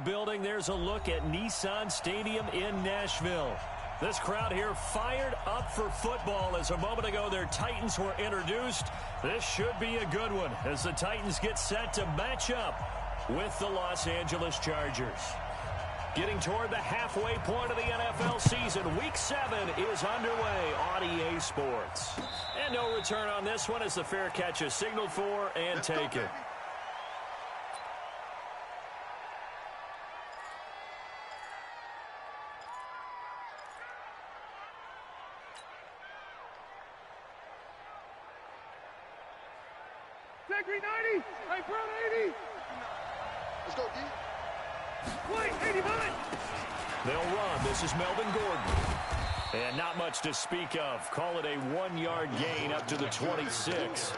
building. There's a look at Nissan Stadium in Nashville. This crowd here fired up for football as a moment ago their Titans were introduced. This should be a good one as the Titans get set to match up with the Los Angeles Chargers. Getting toward the halfway point of the NFL season, Week 7 is underway on EA Sports. And no return on this one as the fair catch is signaled for and taken. Green 90, right front 80. Let's go, D. Wait, 89. They'll run. This is Melvin Gordon. And not much to speak of. Call it a 1-yard gain up to the 26.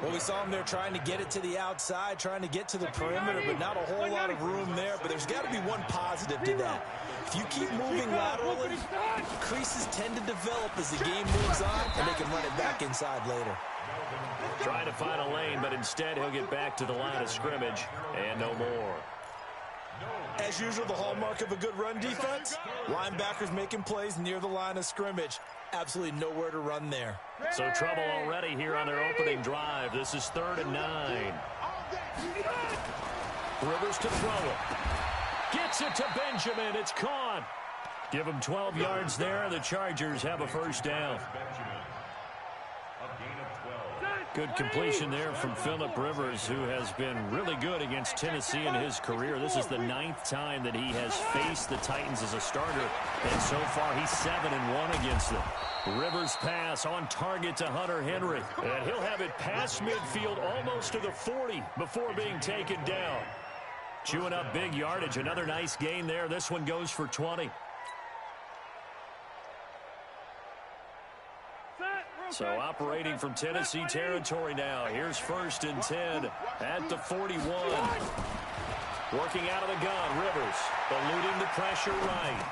Well, we saw him there trying to get it to the outside, trying to get to the perimeter, but not a whole lot of room there. But there's got to be one positive to that. If you keep moving laterally, creases tend to develop as the game moves on, and they can run it back inside later. Trying to find a lane, but instead he'll get back to the line of scrimmage and no more. As usual, the hallmark of a good run defense, linebackers making plays near the line of scrimmage. Absolutely nowhere to run there. So trouble already here on their opening drive. This is 3rd and 9. Rivers to throw it. Gets it to Benjamin. It's caught. Give him 12 yards there. The Chargers have a first down. Good completion there from Phillip Rivers, who has been really good against Tennessee in his career. This is the 9th time that he has faced the Titans as a starter, and so far he's 7-1 against them. Rivers pass on target to Hunter Henry, and he'll have it past midfield almost to the 40 before being taken down. Chewing up big yardage. Another nice gain there. This one goes for 20. So operating from Tennessee territory now. Here's 1st and 10 at the 41. Working out of the gun, Rivers eluding the pressure right.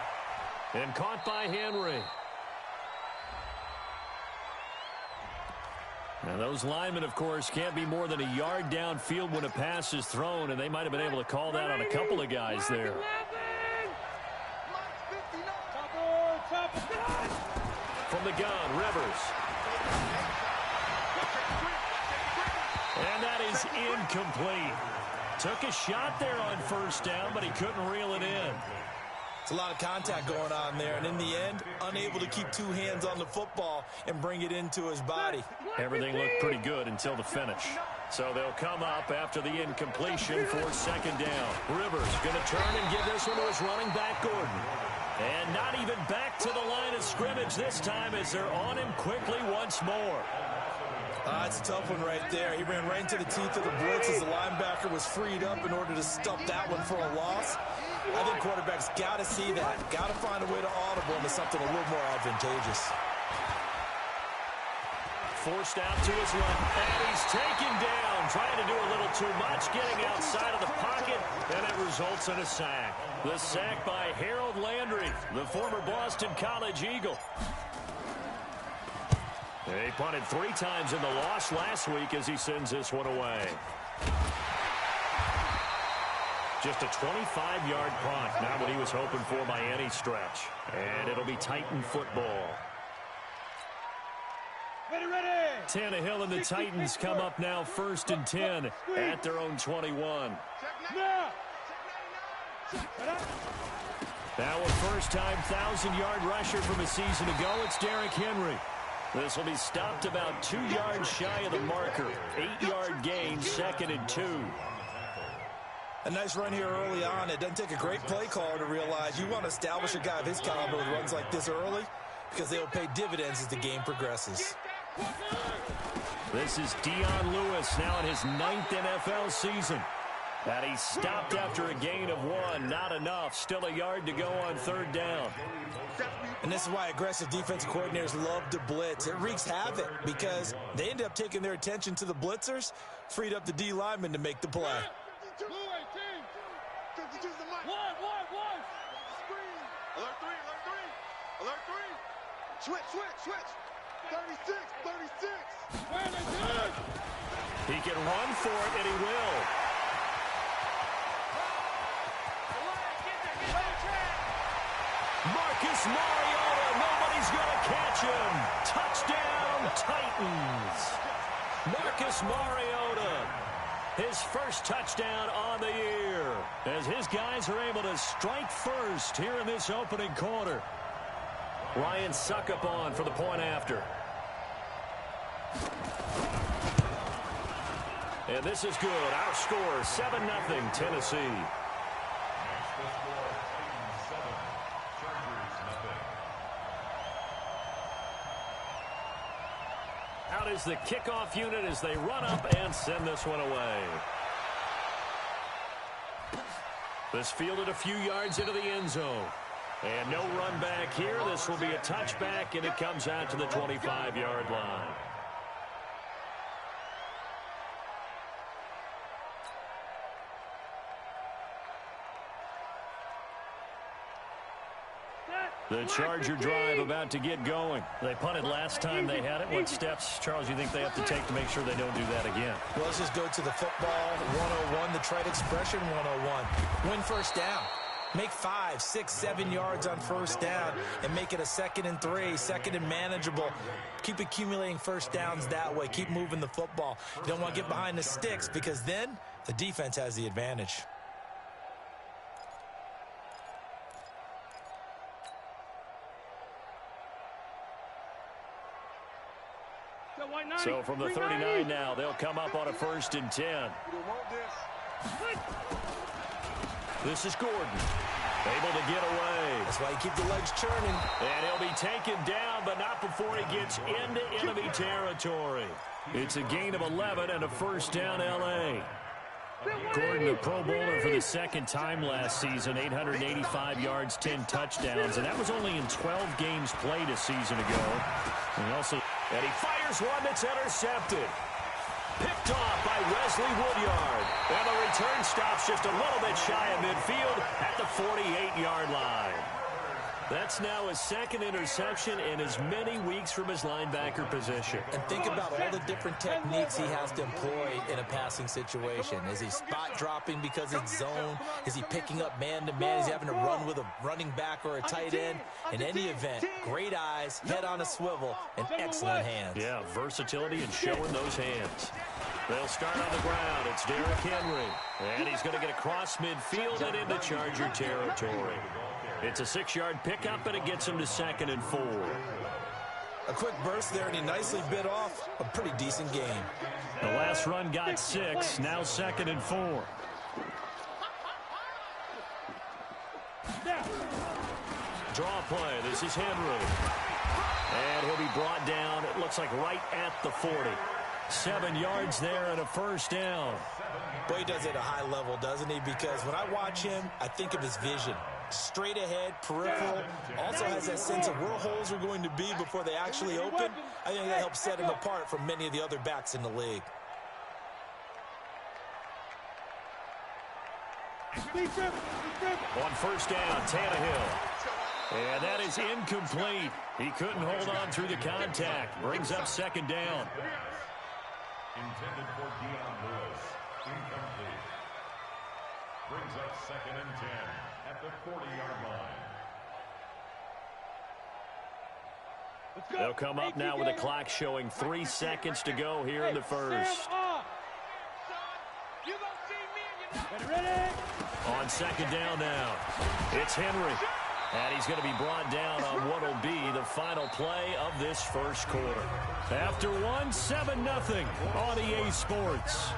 And caught by Henry. Now those linemen, of course, can't be more than a yard downfield when a pass is thrown, and they might have been able to call that on a couple of guys there. From the gun, Rivers. And that is incomplete. Took a shot there on 1st down, but he couldn't reel it in. It's a lot of contact going on there, and in the end, unable to keep 2 hands on the football and bring it into his body. Everything looked pretty good until the finish. So they'll come up after the incompletion for 2nd down. Rivers going to turn and give this one to his running back, Gordon. And not even back to the line of scrimmage this time as they're on him quickly once more. It's a tough one right there. He ran right into the teeth of the blitz as the linebacker was freed up in order to stop that one for a loss. I think quarterbacks got to see that. Got to find a way to audible into something a little more advantageous. Forced out to his left, and he's taken down. Trying to do a little too much, getting outside of the pocket, and it results in a sack. The sack by Harold Landry, the former Boston College Eagle. He punted 3 times in the loss last week as he sends this one away. Just a 25-yard punt, not what he was hoping for by any stretch. And it'll be Titan football. Ready. Tannehill and the Titans come up now 1st and 10 at their own 21. Now a first-time 1,000-yard rusher from a season ago, it's Derrick Henry. This will be stopped about 2 yards shy of the marker. 8-yard gain, 2nd and 2. A nice run here early on. It doesn't take a great play caller to realize you want to establish a guy of his caliber with runs like this early because they will pay dividends as the game progresses. This is Dion Lewis now in his 9th NFL season. And he stopped after a gain of 1. Not enough. Still a yard to go on 3rd down. And this is why aggressive defensive coordinators love to blitz. It wreaks havoc because they end up taking their attention to the blitzers, freed up the D lineman to make the play. Alert 3. Switch. 36. He can run for it, and he will. Marcus Mariota, nobody's going to catch him. Touchdown, Titans. Marcus Mariota, his first touchdown on the year, as his guys are able to strike first here in this opening quarter. Ryan Suckup on for the point after. And this is good. Our score, 7-0 Tennessee. Out is the kickoff unit as they run up and send this one away. This fielded a few yards into the end zone. And no run back here. This will be a touchback, and it comes out to the 25-yard line. The Charger drive about to get going. They punted last time they had it. What steps, Charles, you think they have to take to make sure they don't do that again? Well, let's just go to the football 101, the trade expression 101. Win first down. Make 5, 6, 7 yards on first down and make it a 2nd and 3, 2nd and manageable. Keep accumulating first downs that way. Keep moving the football. You don't want to get behind the sticks because then the defense has the advantage. So from the 39 now, they'll come up on a 1st and 10. This is Gordon. Able to get away. That's why you keep the legs churning. And he'll be taken down, but not before he gets into enemy territory. It's a gain of 11 and a 1st down L.A. Gordon, a Pro Bowler for the 2nd time last season, 885 yards, 10 touchdowns, and that was only in 12 games played a season ago. And he fires one that's intercepted. Picked off by Wesley Woodyard. And the return stops just a little bit shy of midfield at the 48-yard line. That's now his 2nd interception in as many weeks from his linebacker position. And think about all the different techniques he has to employ in a passing situation. Is he spot dropping because it's zone? Is he picking up man-to-man? Is he having to run with a running back or a tight end? In any event, great eyes, head on a swivel, and excellent hands. Yeah, versatility and showing those hands. They'll start on the ground. It's Derrick Henry. And he's going to get across midfield and into Charger territory. It's a 6-yard pickup, and it gets him to 2nd and 4. A quick burst there, and he nicely bit off a pretty decent game. The last run got 6, now 2nd and 4. Draw play. This is Henry. And he'll be brought down, it looks like right at the 40. 7 yards there and a 1st down. Boy, he does it at a high level, doesn't he? Because when I watch him, I think of his vision. Straight ahead, peripheral, also has that sense of where holes are going to be before they actually open. I think that helps set him apart from many of the other backs in the league. On 1st down, Tannehill. And that is incomplete. He couldn't hold on through the contact. Brings up 2nd down. Intended for Dion Lewis. Incomplete. Brings up 2nd and 10 at the 40-yard line. They'll come up now with the clock showing 3 seconds to go here in the 1st. On 2nd down now, it's Henry. And he's going to be brought down on what will be the final play of this 1st quarter. After 7-0 on EA Sports.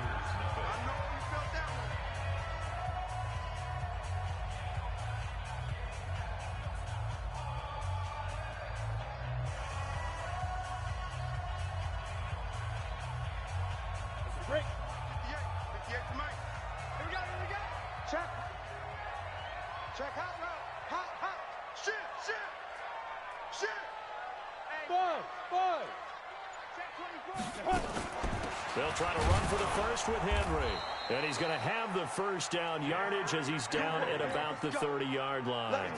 They'll try to run for the 1st with Henry. And he's going to have the 1st down yardage as he's down at about the 30-yard line.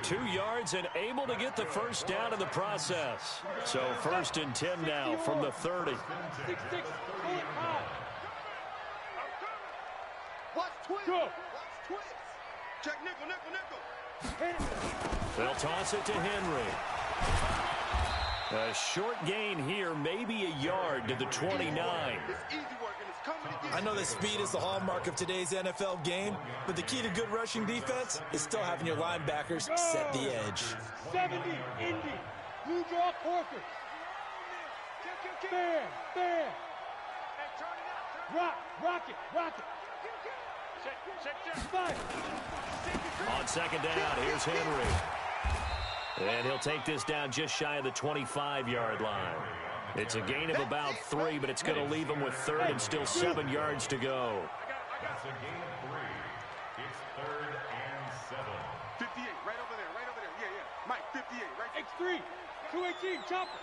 2 yards and able to get the 1st down in the process. So 1st and 10 now from the 30. Watch twist. Check nickel. They'll toss it to Henry. A short gain here, maybe a yard to the 29. I know that speed is the hallmark of today's NFL game, but the key to good rushing defense is still having your linebackers set the edge. 70, Indy, blue draw Corker. Bam, bam. Rock it. On second down, here's Henry. And he'll take this down just shy of the 25-yard line. It's a gain of about 3, but it's going to leave him with third and still 7 yards to go. That's a gain of 3. It's 3rd and 7. 58, right over there. Yeah. Mike, 58, right? X3, 218, chopper.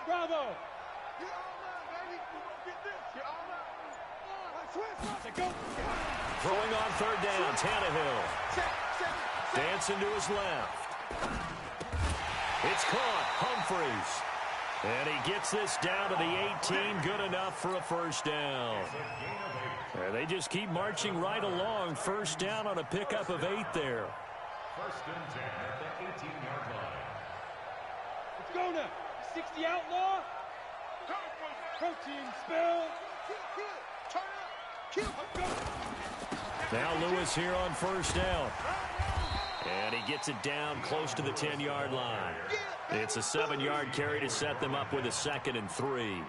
Bravo. Throwing on third down, Tannehill. Dancing to his left. It's caught, Humphries. And he gets this down to the 18, good enough for a first down. And they just keep marching right along. First down on a pickup of 8 there. 1st and 10 at the 18-yard line. Let's go now. 60 outlaw. Protein spill. Now Lewis here on first down. And he gets it down close to the 10-yard line. It's a 7-yard carry to set them up with a 2nd and 3.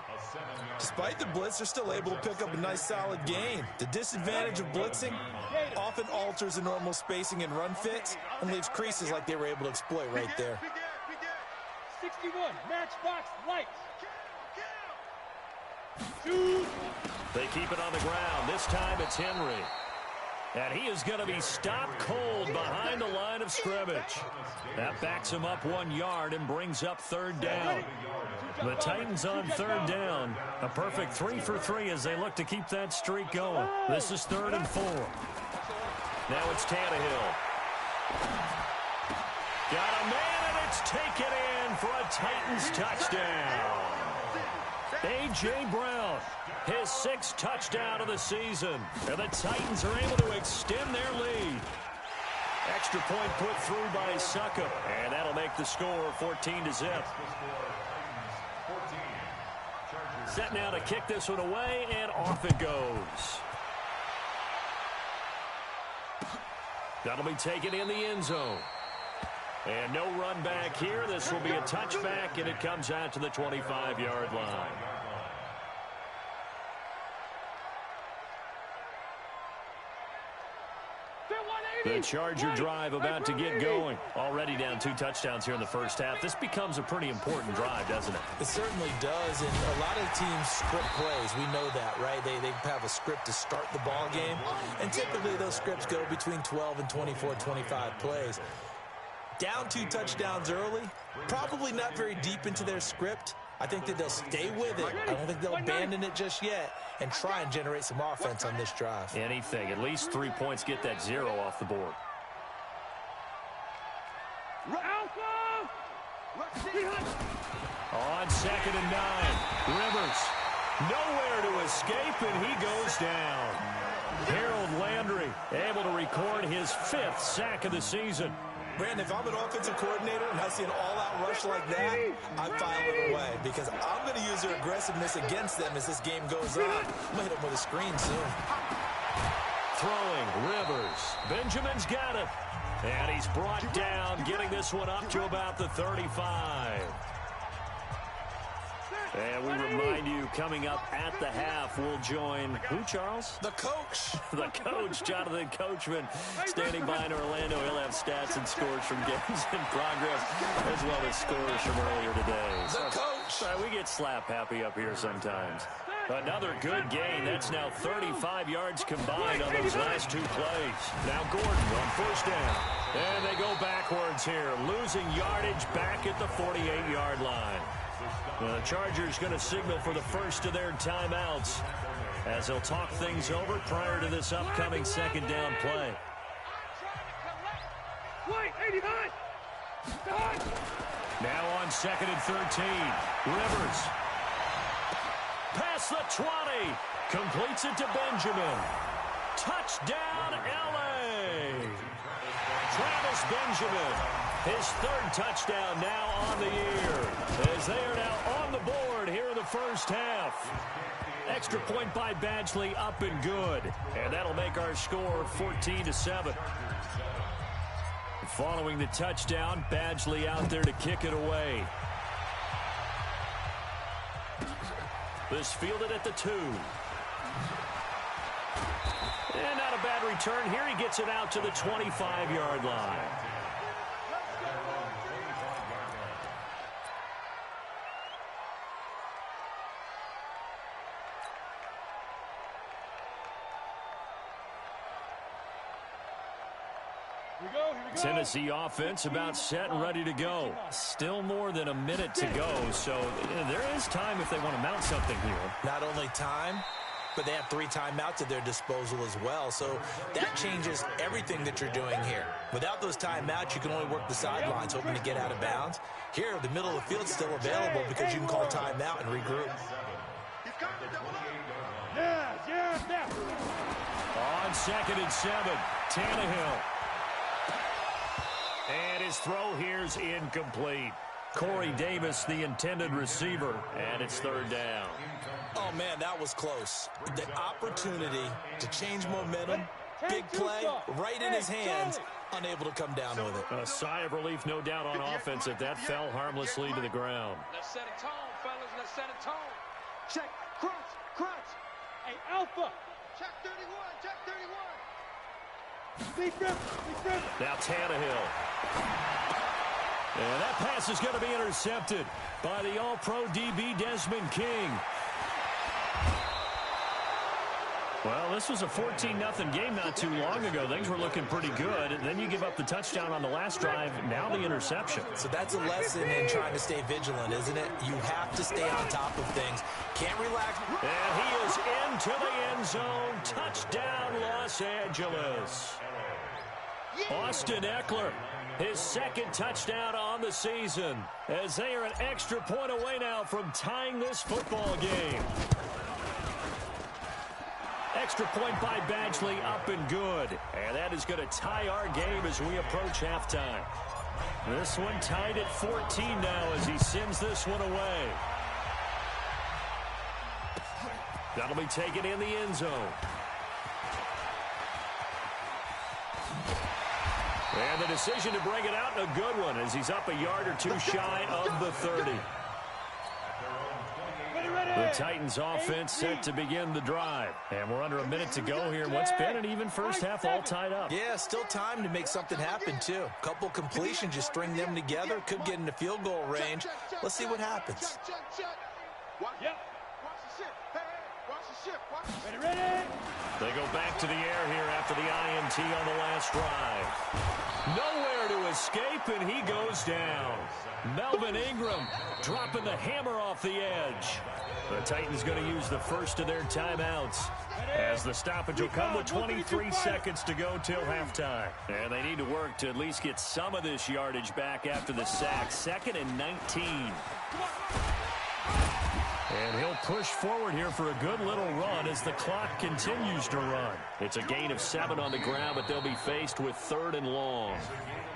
Despite the blitz, they're still able to pick up a nice solid gain. The disadvantage of blitzing often alters the normal spacing and run fits and leaves creases like they were able to exploit right there. 61, matchbox lights. They keep it on the ground. This time it's Henry. And he is going to be stopped cold behind the line of scrimmage. That backs him up 1 yard and brings up third down. The Titans on third down. A perfect 3 for 3 as they look to keep that streak going. This is 3rd and 4. Now it's Tannehill. Got a man, and it's taken in for a Titans touchdown. A.J. Brown, his 6th touchdown of the season. And the Titans are able to extend their lead. Extra point put through by Suckup. And that'll make the score 14-0. Set now to kick this one away, and off it goes. That'll be taken in the end zone. And no run back here. This will be a touchback, and it comes out to the 25-yard line. The Charger drive about to get going. Already down 2 touchdowns here in the first half. This becomes a pretty important drive, doesn't it? It certainly does, and a lot of teams script plays. We know that, right? They have a script to start the ball game, and typically those scripts go between 12 and 24, 25 plays. Down 2 touchdowns early, probably not very deep into their script. I think that they'll stay with it. I don't think they'll abandon it just yet and try and generate some offense on this drive. Anything. At least 3 points, get that 0 off the board. On 2nd and 9, Rivers nowhere to escape, and he goes down. Harold Landry able to record his 5th sack of the season. Brandon, if I'm an offensive coordinator and I see an all-out rush like that, I'm filing away because I'm going to use their aggressiveness against them as this game goes on. I'm going to hit them with a screen soon. Throwing, Rivers. Benjamin's got it. And he's brought down, getting this one up to about the 35. And we remind you, coming up at the half, we'll join who, Charles? The coach. The coach, Jonathan Coachman, standing by in Orlando. He'll have stats and scores from games in progress, as well as scores from earlier today. The coach. We get slap happy up here sometimes. Another good gain. That's now 35 yards combined on those last 2 plays. Now Gordon on first down. And they go backwards here, losing yardage back at the 48-yard line. The Chargers going to signal for the first of their timeouts as they'll talk things over prior to this upcoming 2nd down play. Now on 2nd and 13, Rivers. Past the 20, completes it to Benjamin. Touchdown, L.A. Travis Benjamin, his third touchdown now on the year, as they are now on the board here in the first half. Extra point by Badgley, up and good. And that'll make our score 14-7. Following the touchdown, Badgley out there to kick it away. This fielded at the 2. And not a bad return here. He gets it out to the 25-yard line. Here we go. Tennessee offense about set and ready to go. Still more than a minute to go, so there is time if they want to mount something here. Not only time, but they have 3 timeouts at their disposal as well. So that changes everything that you're doing here. Without those timeouts, you can only work the sidelines, hoping to get out of bounds. Here, the middle of the field's still available because you can call timeout and regroup. Yeah. On 2nd and 7, Tannehill. And his throw here's incomplete. Corey Davis, the intended receiver, and it's 3rd down. Oh, man, that was close. The opportunity to change momentum, big play, right in his hands, unable to come down with it. A sigh of relief, no doubt, on offense if that fell harmlessly to the ground. Let's set a tone, fellas. Let's set a tone. Check. Crunch. Hey, Alpha. Check 31. Defense. Now Tannehill. And that pass is going to be intercepted by the All-Pro DB Desmond King. Well, this was a 14-0 game not too long ago. Things were looking pretty good. And then you give up the touchdown on the last drive, now the interception. So that's a lesson in trying to stay vigilant, isn't it? You have to stay on top of things. Can't relax. And he is into the end zone. Touchdown, Los Angeles. Austin Eckler, his 2nd touchdown on the season, as they are an extra point away now from tying this football game. Extra point by Badgley, up and good. And that is going to tie our game as we approach halftime. This one tied at 14 now as he sends this one away. That'll be taken in the end zone. And the decision to bring it out, a good one, as he's up a yard or 2 shy of the 30. The Titans offense set to begin the drive. And we're under a minute to go here in what's been an even first half, all tied up. Yeah, still time to make something happen, too. A couple completions, just string them together. Could get into field goal range. Let's see what happens. Ready. They go back to the air here after the INT on the last drive. Nowhere to escape, and he goes down. Melvin Ingram dropping the hammer off the edge. The Titans going to use the first of their timeouts, as the stoppage will come with 23 seconds to go till halftime. And they need to work to at least get some of this yardage back after the sack. 2nd and 19. And he'll push forward here for a good little run as the clock continues to run. It's a gain of 7 on the ground, but they'll be faced with 3rd and long.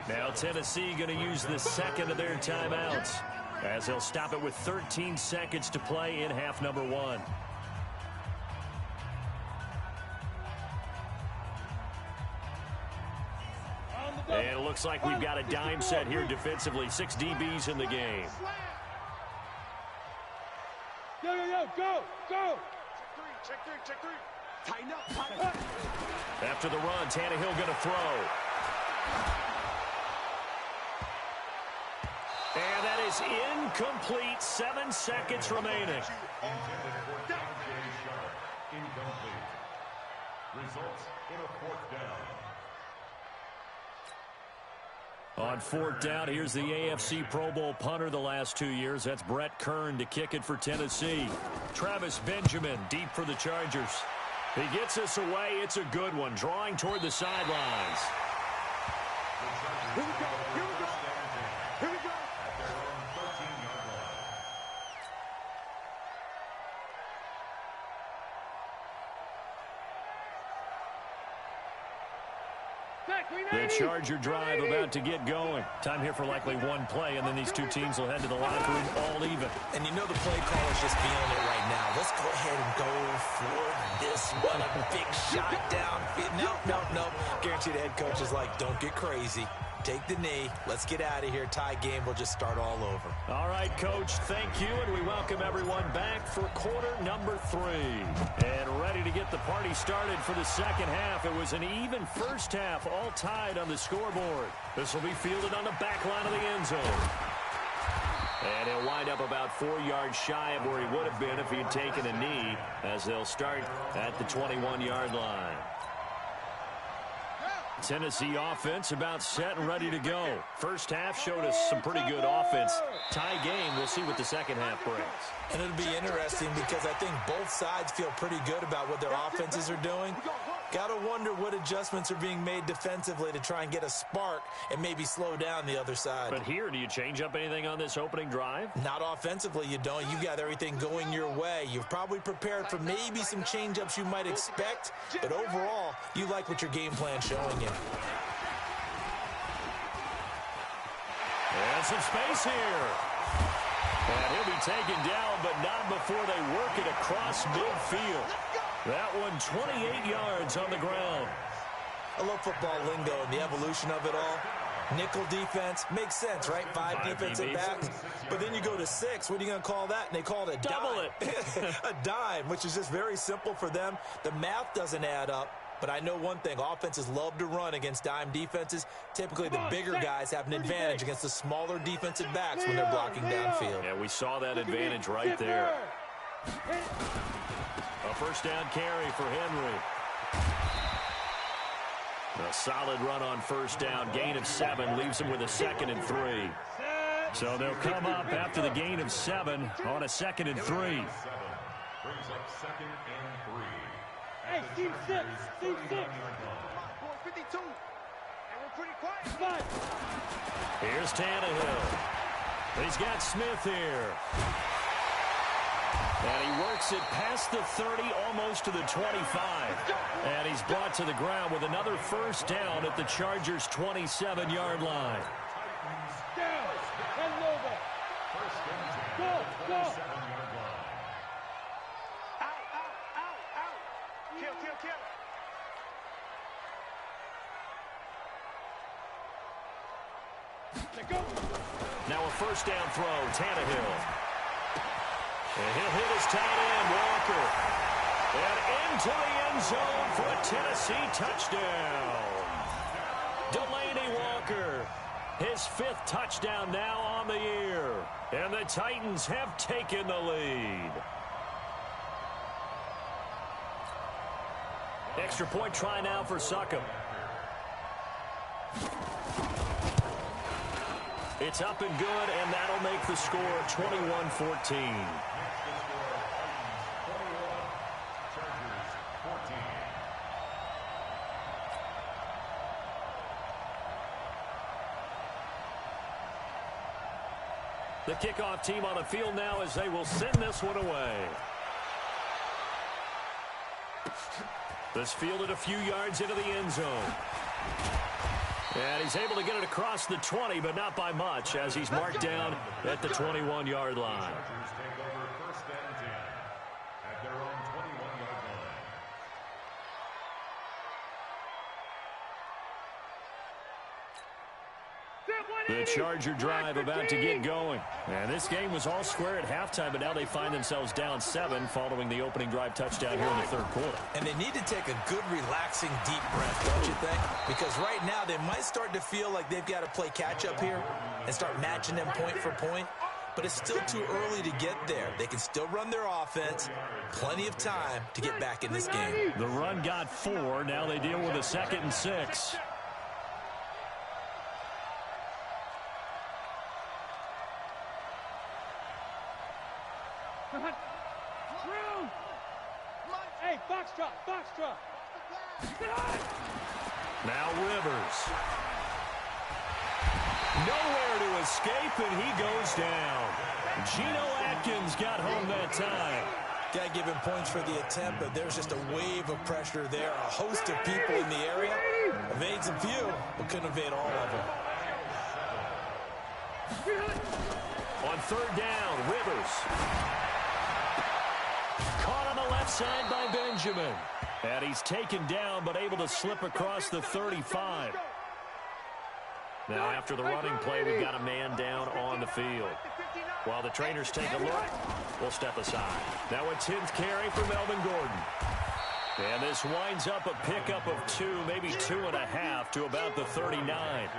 Now Tennessee going to use the 2nd of their timeouts, as they'll stop it with 13 seconds to play in half number 1. And it looks like we've got a dime set here defensively. 6 DBs in the game. Go. Check three. Tighten up. After the run, Tannehill going to throw. And that is incomplete. 7 seconds remaining. Incomplete. Results in a 4th down. On 4th down, here's the AFC Pro Bowl punter the last 2 years. That's Brett Kern to kick it for Tennessee. Travis Benjamin deep for the Chargers. He gets us away. It's a good one, drawing toward the sidelines. Here we go. The Charger drive about to get going. Time here for likely one play, and then these two teams will head to the locker room all even. And you know the play caller's just feeling it right now. Let's go ahead and go for this one. A big shot down. No. Guarantee the head coach is like, don't get crazy. Take the knee. Let's get out of here. Tie game will just start all over. All right, Coach, thank you, and we welcome everyone back for quarter number 3. And ready to get the party started for the second half. It was an even first half, all tied on the scoreboard. This will be fielded on the back line of the end zone. And he'll wind up about 4 yards shy of where he would have been if he had taken a knee, as they'll start at the 21-yard line. Tennessee offense about set and ready to go. First half showed us some pretty good offense. Tie game, we'll see what the second half brings. And it'll be interesting because I think both sides feel pretty good about what their offenses are doing. Got to wonder what adjustments are being made defensively to try and get a spark and maybe slow down the other side. But here, do you change up anything on this opening drive? Not offensively, you don't. You got everything going your way. You've probably prepared for maybe some change-ups you might expect, but overall, you like what your game plan's showing you. And some space here. And he'll be taken down, but not before they work it across midfield. That one 28 yards on the ground. I love football lingo and the evolution of it all. Nickel defense makes sense, right? 5 defensive backs. But then you go to 6. What are you going to call that? And they call it a double dime. A dime, which is just very simple for them. The math doesn't add up. But I know one thing, offenses love to run against dime defenses. Typically, the bigger guys have an advantage against the smaller defensive backs when they're blocking downfield. Yeah, we saw that advantage right there. A first down carry for Henry. A solid run on first down. Gain of 7 leaves him with a 2nd and 3. So they'll come up after the gain of 7 on a 2nd and 3. Brings up 2nd and 3. Hey, team 6, team 6. 52. And we're pretty quiet. Here's Tannehill. He's got Smith here. And he works it past the 30, almost to the 25. And he's brought to the ground with another first down at the Chargers' 27-yard line. Down and over. Go. Out. Kill. Let go. Now a first down throw, Tannehill. And he'll hit his tight end, Walker. And into the end zone for a Tennessee touchdown. Delaney Walker, his 5th touchdown now on the year. And the Titans have taken the lead. Extra point try now for Succop. It's up and good, and that'll make the score 21-14. The kickoff team on the field now as they will send this one away. This fielded a few yards into the end zone. And he's able to get it across the 20, but not by much, as he's marked down at the 21-yard line. Chargers take over 1st and 10 at their own 21-yard line. The Charger drive about to get going. And this game was all square at halftime, but now they find themselves down 7 following the opening drive touchdown here in the 3rd quarter. And they need to take a good, relaxing, deep breath, don't you think? Because right now they might start to feel like they've got to play catch-up here and start matching them point for point. But it's still too early to get there. They can still run their offense. Plenty of time to get back in this game. The run got 4. Now they deal with a 2nd and 6. Hey, Foxtrot. Now Rivers. Nowhere to escape, and he goes down. Geno Atkins got home that time. Got to give him points for the attempt, but there's just a wave of pressure there. A host of people in the area. Evades a few, but couldn't evade all of them. On third down, Rivers. Caught on the left side by Benjamin. And he's taken down, but able to slip across the 35. Now, after the running play, we've got a man down on the field. While the trainers take a look, we'll step aside. Now a 10th carry for Melvin Gordon. And this winds up a pickup of 2, maybe 2.5 to about the 39.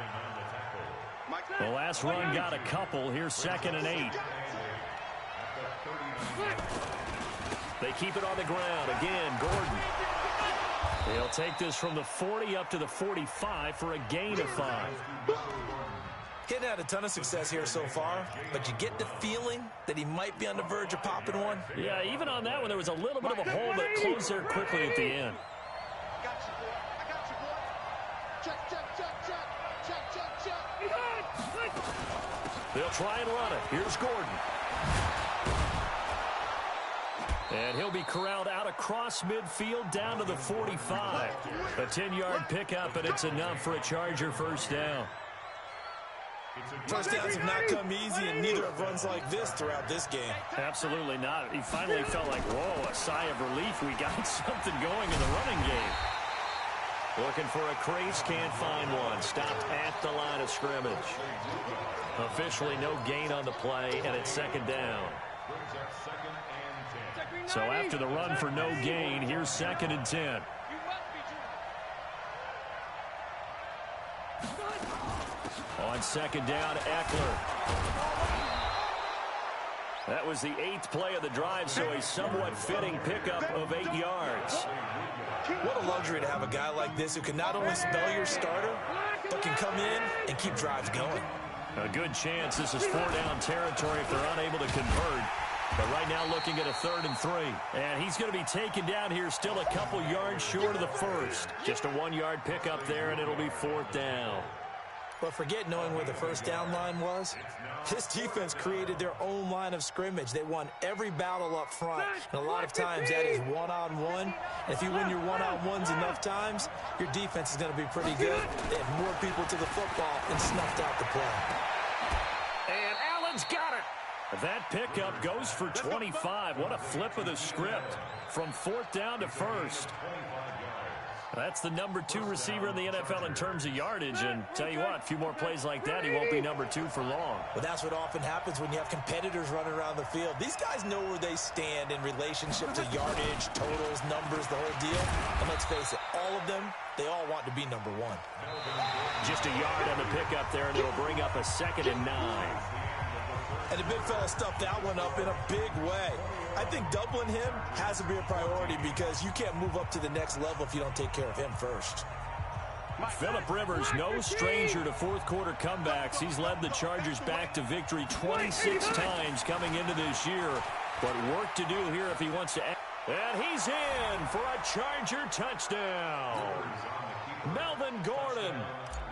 The last run got a couple. Here's 2nd and 8. They keep it on the ground. Again, Gordon. He'll take this from the 40 up to the 45 for a gain of 5. He hadn't had a ton of success here so far, but you get the feeling that he might be on the verge of popping one. Yeah, even on that one, there was a little bit of a hole, but it closed there quickly at the end. They'll try and run it. Here's Gordon. And he'll be corralled out across midfield down to the 45. A 10-yard pickup, and it's enough for a Charger first down. First downs have not come easy, and neither have runs like this throughout this game. Absolutely not. He finally felt like, whoa, a sigh of relief. We got something going in the running game. Looking for a crease, can't find one. Stopped at the line of scrimmage. Officially no gain on the play, and it's 2nd down. So after the run for no gain, here's 2nd and 10. On 2nd down, Eckler. That was the 8th play of the drive, so a somewhat fitting pickup of 8 yards. What a luxury to have a guy like this who can not only spell your starter, but can come in and keep drives going. A good chance this is 4-down territory if they're unable to convert. But right now looking at a 3rd and 3. And he's going to be taken down here still a couple yards short of the first. Just a 1-yard pickup there, and it'll be 4th down. But forget knowing where the first down line was. This defense created their own line of scrimmage. They won every battle up front. And a lot of times that is one-on-one. And if you win your one-on-ones enough times, your defense is going to be pretty good. They have more people to the football and snuffed out the play. And Allen's got it. That pickup goes for 25. What a flip of the script from 4th down to 1st. That's the number 2 receiver in the NFL in terms of yardage. And tell you what, a few more plays like that, he won't be number 2 for long. But that's what often happens when you have competitors running around the field. These guys know where they stand in relationship to yardage, totals, numbers, the whole deal. And let's face it, all of them, they all want to be number 1. Just a yard on the pickup there, and it'll bring up a 2nd and 9. And the big fella stuffed that one up in a big way. I think doubling him has to be a priority because you can't move up to the next level if you don't take care of him first. Phillip Rivers, no stranger to fourth-quarter comebacks. He's led the Chargers back to victory 26 times coming into this year. But work to do here if he wants to. And he's in for a Charger touchdown. Melvin Gordon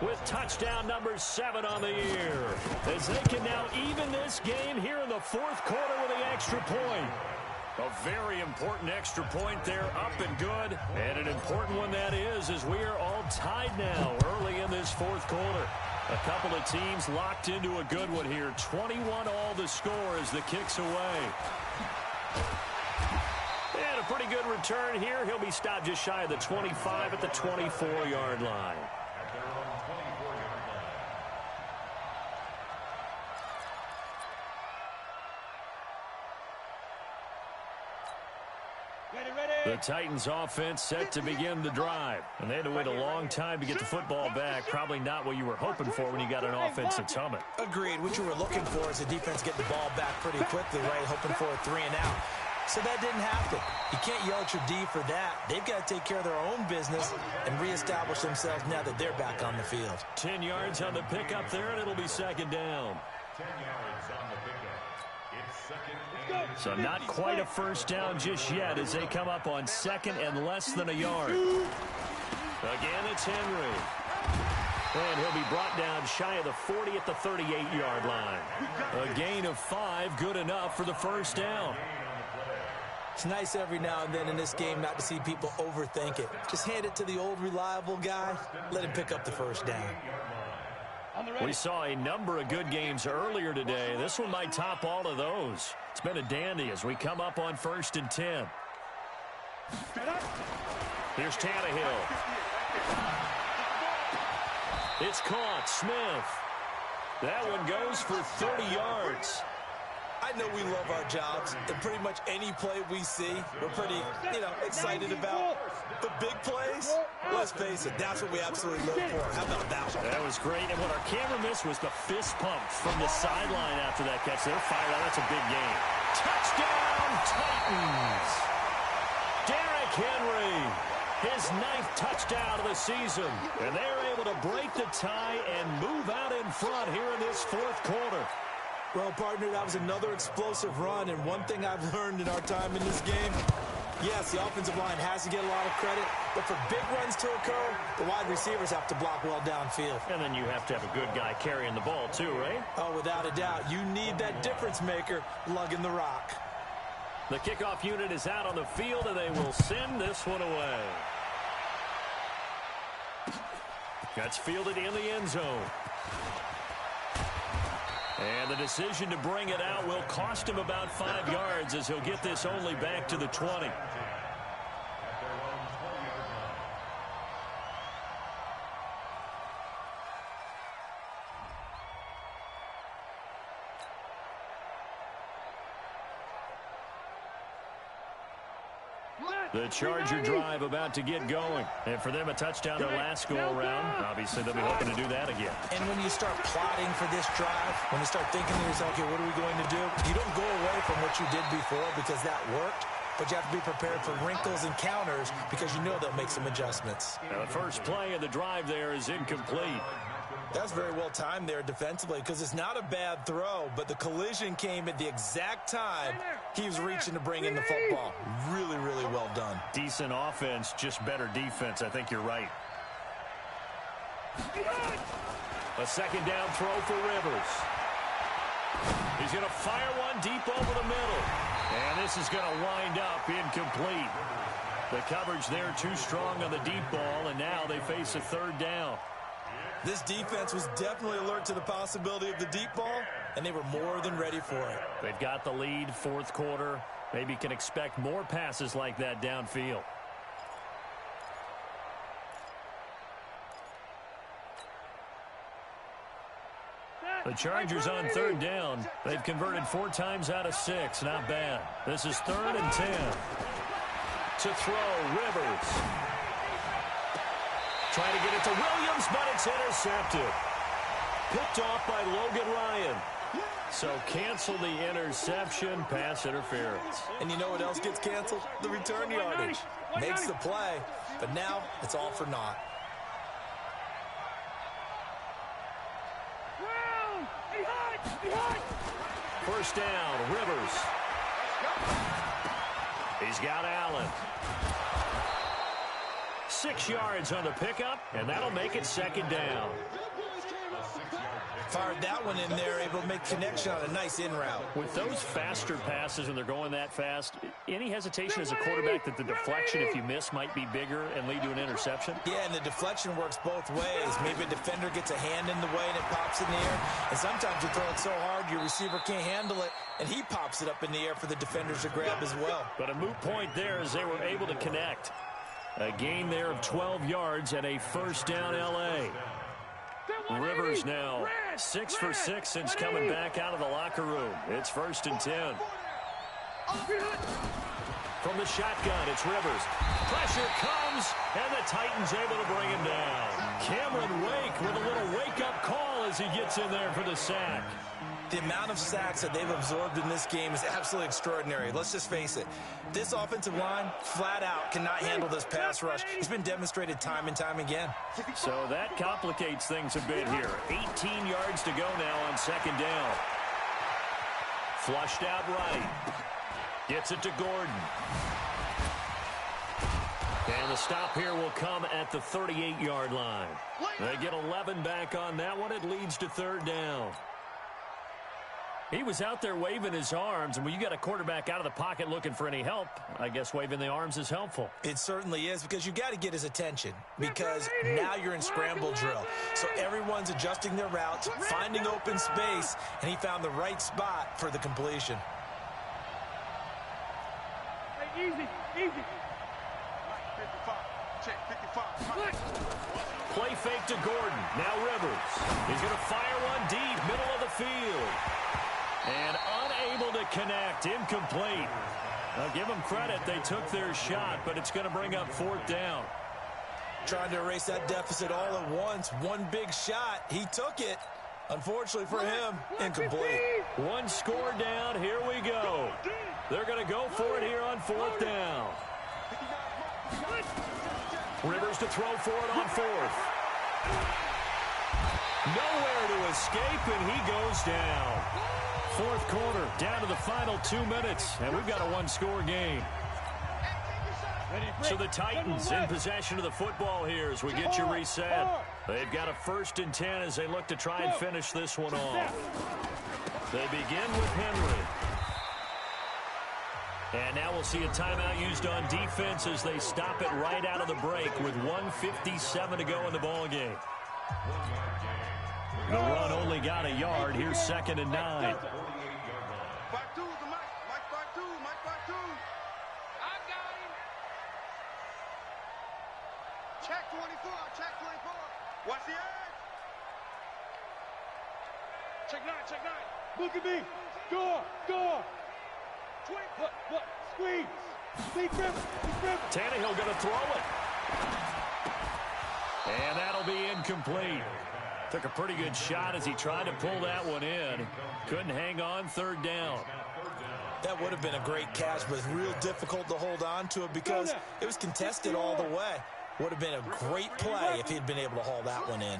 with touchdown number 7 on the year, as they can now even this game here in the 4th quarter with the extra point. A very important extra point there, up and good. And an important one that is, as we are all tied now early in this 4th quarter. A couple of teams locked into a good one here. 21 all the score as the kick's away. And a pretty good return here. He'll be stopped just shy of the 25 at the 24-yard line. The Titans offense set to begin the drive. And they had to wait a long time to get the football back. Probably not what you were hoping for when you got an offensive summit. Agreed. What you were looking for is the defense getting the ball back pretty quickly, right? Hoping for a 3 and out. So that didn't happen. You can't yell at your D for that. They've got to take care of their own business and reestablish themselves now that they're back on the field. 10 yards on the pickup there, and it'll be 2nd down. 10 yards on the pickup. It's 2nd and So not quite a first down just yet as they come up on 2nd and less than a yard. Again, it's Henry. And he'll be brought down shy of the 40 at the 38-yard line. A gain of 5, good enough for the first down. It's nice every now and then in this game not to see people overthink it. Just hand it to the old reliable guy, let him pick up the first down. We saw a number of good games earlier today. This one might top all of those. It's been a dandy as we come up on 1st and 10. Here's Tannehill. It's caught. Smith. That one goes for 30 yards. I know we love our jobs, and pretty much any play we see, we're pretty, excited about. The big plays, let's face it, that's what we absolutely live for. How about that one? That was great, and what our camera missed was the fist pump from the sideline after that catch. They're fired out. That's a big game. Touchdown, Titans! Derrick Henry, his 9th touchdown of the season, and they're able to break the tie and move out in front here in this 4th quarter. Well, partner, that was another explosive run, and one thing I've learned in our time in this game, yes, the offensive line has to get a lot of credit, but for big runs to occur, the wide receivers have to block well downfield. And then you have to have a good guy carrying the ball too, right? Oh, without a doubt. You need that difference maker lugging the rock. The kickoff unit is out on the field, and they will send this one away. That's fielded in the end zone. And the decision to bring it out will cost him about 5 yards as he'll get this only back to the 20. The Charger drive about to get going. And for them, a touchdown their last go-around. Obviously, they'll be hoping to do that again. And when you start plotting for this drive, when you start thinking to yourself, okay, what are we going to do? You don't go away from what you did before because that worked, but you have to be prepared for wrinkles and counters because you know they'll make some adjustments. Now, the first play of the drive there is incomplete. That's very well timed there defensively because it's not a bad throw, but the collision came at the exact time he was reaching to bring in the football. Really, really well done. Decent offense, just better defense. I think you're right. A second down throw for Rivers. He's going to fire one deep over the middle. And this is going to wind up incomplete. The coverage there too strong on the deep ball, and now they face a 3rd down. This defense was definitely alert to the possibility of the deep ball, and they were more than ready for it. They've got the lead, 4th quarter. Maybe can expect more passes like that downfield. The Chargers on 3rd down. They've converted 4 times out of 6. Not bad. This is 3rd and 10. To throw, Rivers. Trying to get it to Williams, but it's intercepted. Picked off by Logan Ryan. So cancel the interception, pass interference. And you know what else gets canceled? The return yardage. Makes the play, but now it's all for naught. First down, Rivers. He's got Allen. 6 yards on the pickup, and that'll make it 2nd down. Fired that one in there, able to make connection on a nice in route. With those faster passes and they're going that fast, any hesitation as a quarterback that the deflection, if you miss, might be bigger and lead to an interception? Yeah, and the deflection works both ways. Maybe a defender gets a hand in the way and it pops in the air. And sometimes you throw it so hard your receiver can't handle it, and he pops it up in the air for the defenders to grab as well. But a moot point there as they were able to connect. A gain there of 12 yards and a 1st down L.A. Rivers now 6 for 6 since coming back out of the locker room. It's 1st and 10. From the shotgun, it's Rivers. Pressure comes, and the Titans able to bring him down. Cameron Wake with a little wake-up call as he gets in there for the sack. The amount of sacks that they've absorbed in this game is absolutely extraordinary. Let's just face it. This offensive line, flat out, cannot handle this pass rush. It's been demonstrated time and time again. So that complicates things a bit here. 18 yards to go now on 2nd down. Flushed out right. Gets it to Gordon. And the stop here will come at the 38-yard line. They get 11 back on that one. It leads to 3rd down. He was out there waving his arms, and when you got a quarterback out of the pocket looking for any help, I guess waving the arms is helpful. It certainly is, because you got to get his attention, because now you're in scramble drill. So everyone's adjusting their routes, finding open space, and he found the right spot for the completion. Hey, easy, easy. 55, check 55. Play fake to Gordon. Now Rivers. He's going to fire one deep, middle of the field. And unable to connect, incomplete. I'll give them credit. They took their shot, but it's going to bring up 4th down. Trying to erase that deficit all at once. One big shot. He took it. Unfortunately for him, incomplete. One score down. Here we go. They're going to go for it here on 4th down. Rivers to throw for it on 4th. Nowhere to escape, and he goes down. 4th quarter, down to the final 2 minutes, and we've got a one-score game. So the Titans in possession of the football here as we get you reset. They've got a 1st and 10 as they look to try and finish this one off. They begin with Henry. And now we'll see a timeout used on defense as they stop it right out of the break with 1:57 to go in the ballgame. The run only got a yard. Here's 2nd and 9. 5-2 the Mike 5-2, Mike 5-2. I got him. Check 24, check 24. What's the edge? Check 9, check 9. Look at me. Door, door. Look, squeeze. Deep Rivers. Tannehill going to throw it. And that'll be incomplete. Took a pretty good shot as he tried to pull that one in. Couldn't hang on, 3rd down. That would have been a great catch, but it's real difficult to hold on to it because it was contested all the way. Would have been a great play if he'd been able to haul that one in.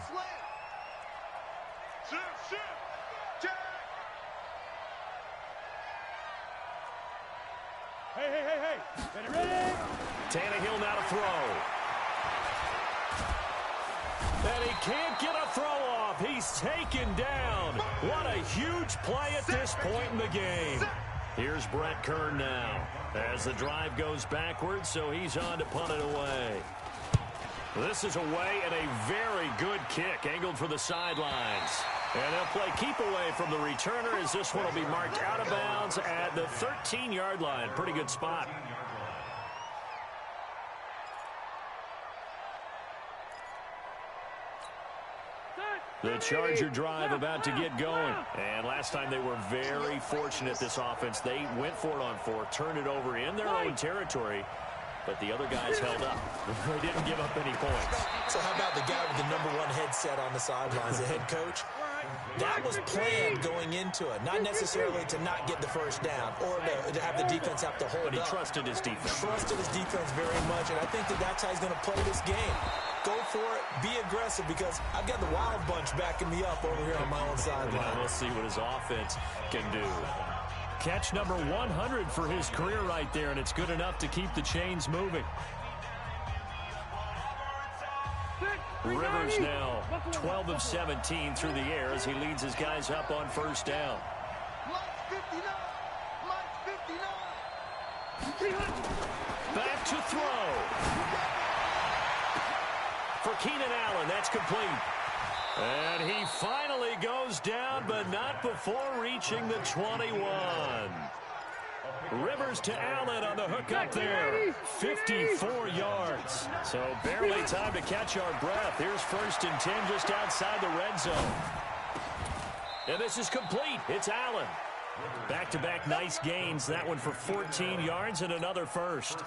Hey. Ready? Tannehill now to throw. And he can't get a throw off. He's taken down. What a huge play at this point in the game. Here's Brett Kern now as the drive goes backwards, so he's on to punt it away. This is away and a very good kick angled for the sidelines. And they'll play keep away from the returner as this one will be marked out of bounds at the 13-yard line. Pretty good spot. The Charger drive about to get going. And last time they were very fortunate, this offense. They went for it on 4th, turned it over in their own territory, but the other guys held up. They didn't give up any points. So how about the guy with the #1 headset on the sidelines, the head coach? That was planned going into it, not necessarily to not get the 1st down or to have the defense have to hold up. But he trusted his defense. Trusted his defense very much, and I think that's how he's going to play this game. Go for it, be aggressive, because I've got the Wild Bunch backing me up over here on my own sideline. We'll see what his offense can do. Catch number 100 for his career right there, and it's good enough to keep the chains moving. Rivers now 12 of 17 through the air as he leads his guys up on 1st down. Back to throw. For Keenan Allen, that's complete. And he finally goes down, but not before reaching the 21. Rivers to Allen on the hook up there. 54 yards. So barely time to catch our breath. Here's 1st and 10 just outside the red zone. And this is complete. It's Allen. Back-to-back nice gains. That one for 14 yards and another 1st.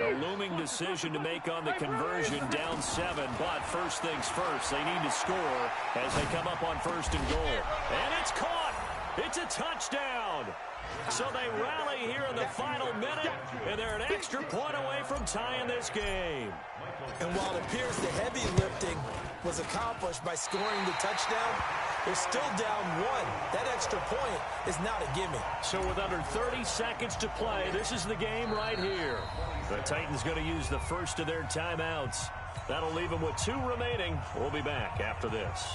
A looming decision to make on the conversion, down 7. But first things first, they need to score as they come up on 1st and goal. And it's caught. It's a touchdown. So they rally here in the final minute, and they're an extra point away from tying this game. And while it appears the heavy lifting was accomplished by scoring the touchdown, they're still down 1. That extra point is not a gimme. So with under 30 seconds to play, this is the game right here. The Titans going to use the first of their timeouts. That'll leave them with 2 remaining. We'll be back after this.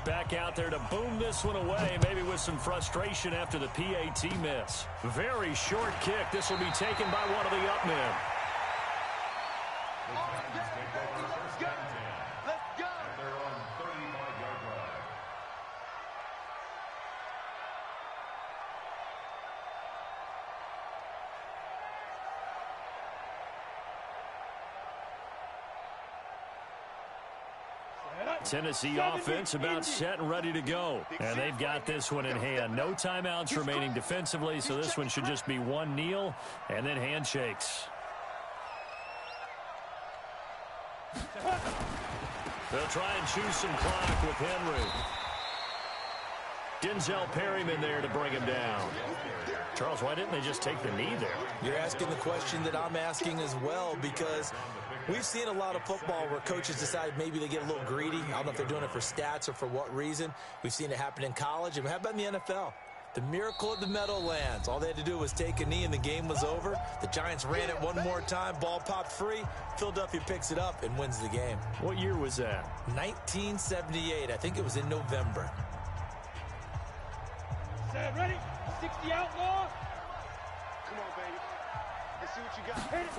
back out there to boom this one away, maybe with some frustration after the PAT miss. Very short kick. This will be taken by one of the up men. Tennessee offense about set and ready to go. And they've got this one in hand. No timeouts remaining defensively, so this one should just be one kneel and then handshakes. They'll try and choose some clock with Henry. Denzel Perryman there to bring him down. Charles, why didn't they just take the knee there? You're asking the question that I'm asking as well, because we've seen a lot of football where coaches decide maybe they get a little greedy. I don't know if they're doing it for stats or for what reason. We've seen it happen in college, and how about in the NFL? The miracle of the Meadowlands. All they had to do was take a knee, and the game was over. The Giants ran it one more time. Ball popped free. Philadelphia picks it up and wins the game. What year was that? 1978. I think it was in November. Set, ready? 60 outlaw. Come on, baby. Let's see what you got. Hit it.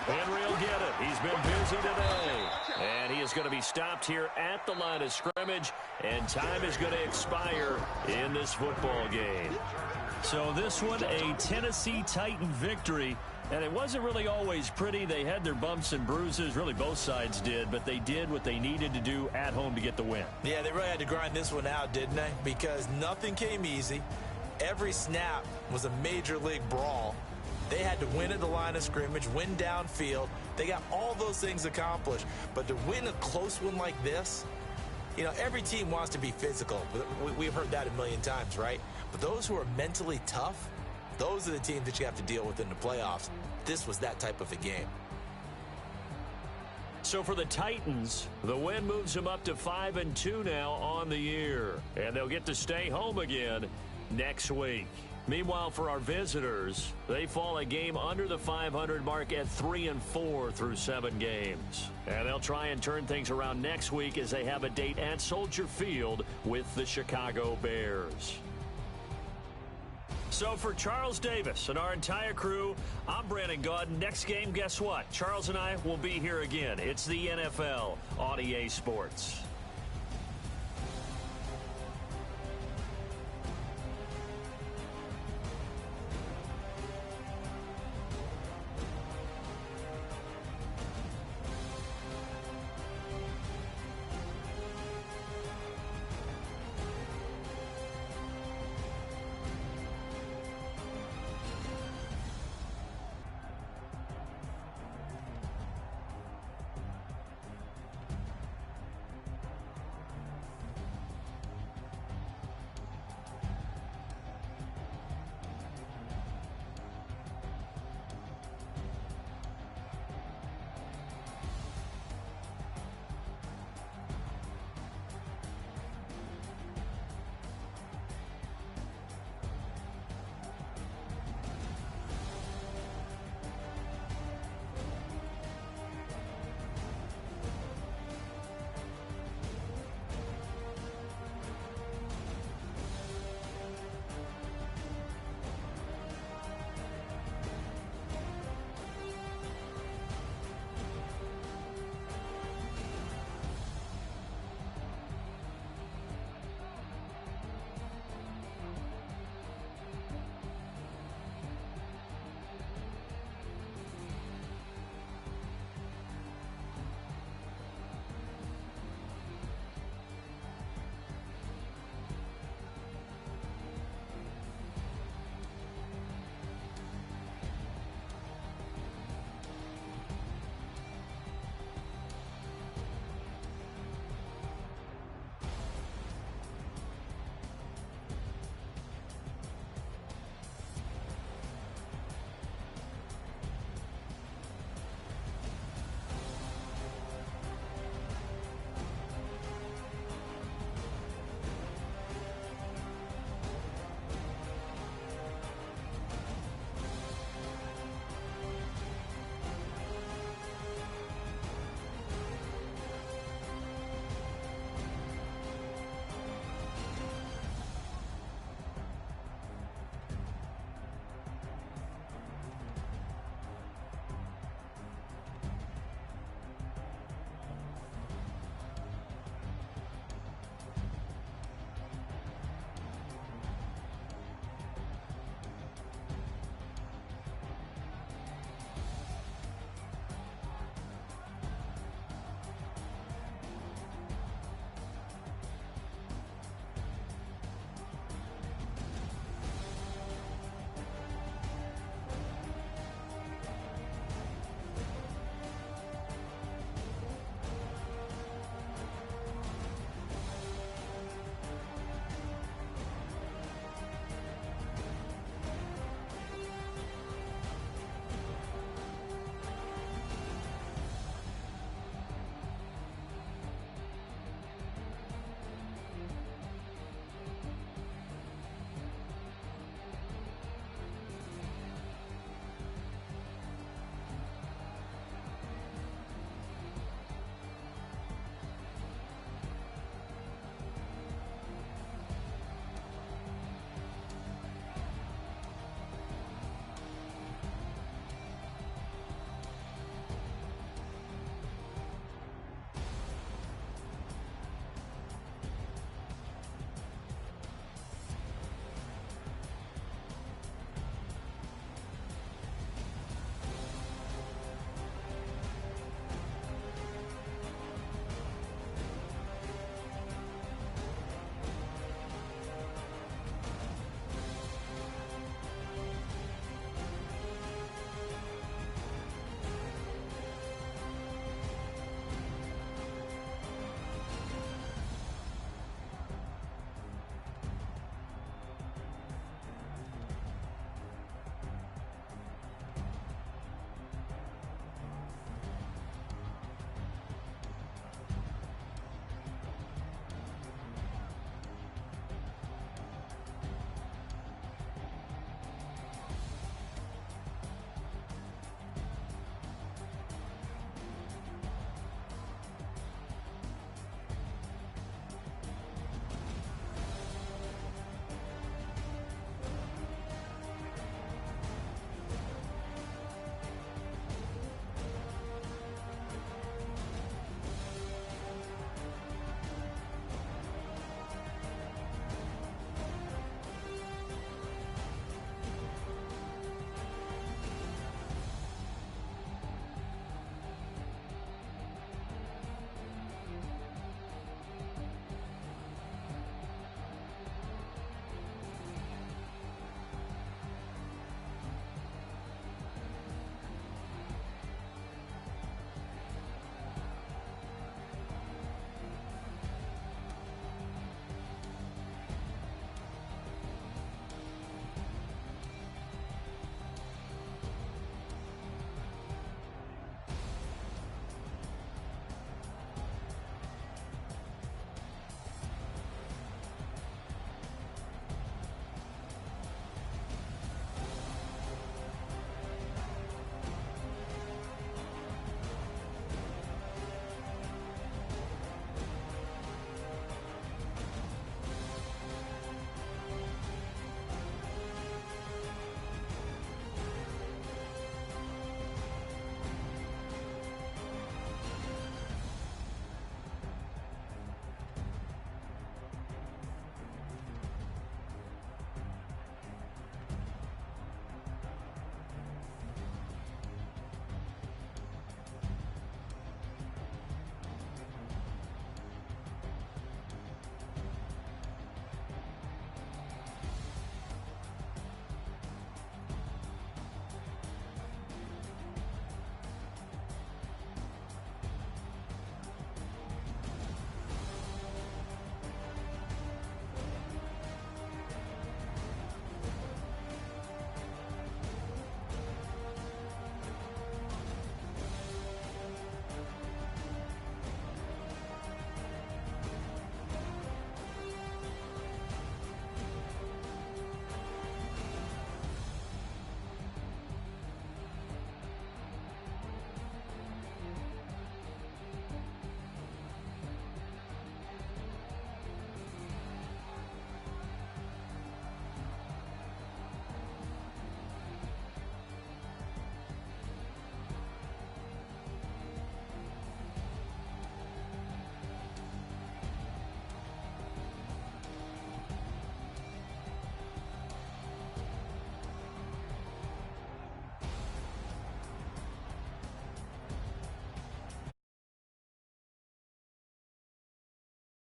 Henry will get it. He's been busy today. And he is going to be stopped here at the line of scrimmage. And time is going to expire in this football game. So this one, a Tennessee Titan victory. And it wasn't really always pretty. They had their bumps and bruises. Really, both sides did. But they did what they needed to do at home to get the win. Yeah, they really had to grind this one out, didn't they? Because nothing came easy. Every snap was a major league brawl. They had to win at the line of scrimmage, win downfield. They got all those things accomplished. But to win a close one like this, you know, every team wants to be physical. We've heard that a million times, right? But those who are mentally tough, those are the teams that you have to deal with in the playoffs. This was that type of a game. So for the Titans, the win moves them up to 5-2 now on the year. And they'll get to stay home again next week. Meanwhile, for our visitors, they fall a game under the 500 mark at 3-4 through 7 games. And they'll try and turn things around next week as they have a date at Soldier Field with the Chicago Bears. So for Charles Davis and our entire crew, I'm Brandon Gaudin. Next game, guess what? Charles and I will be here again. It's the NFL on EA Sports.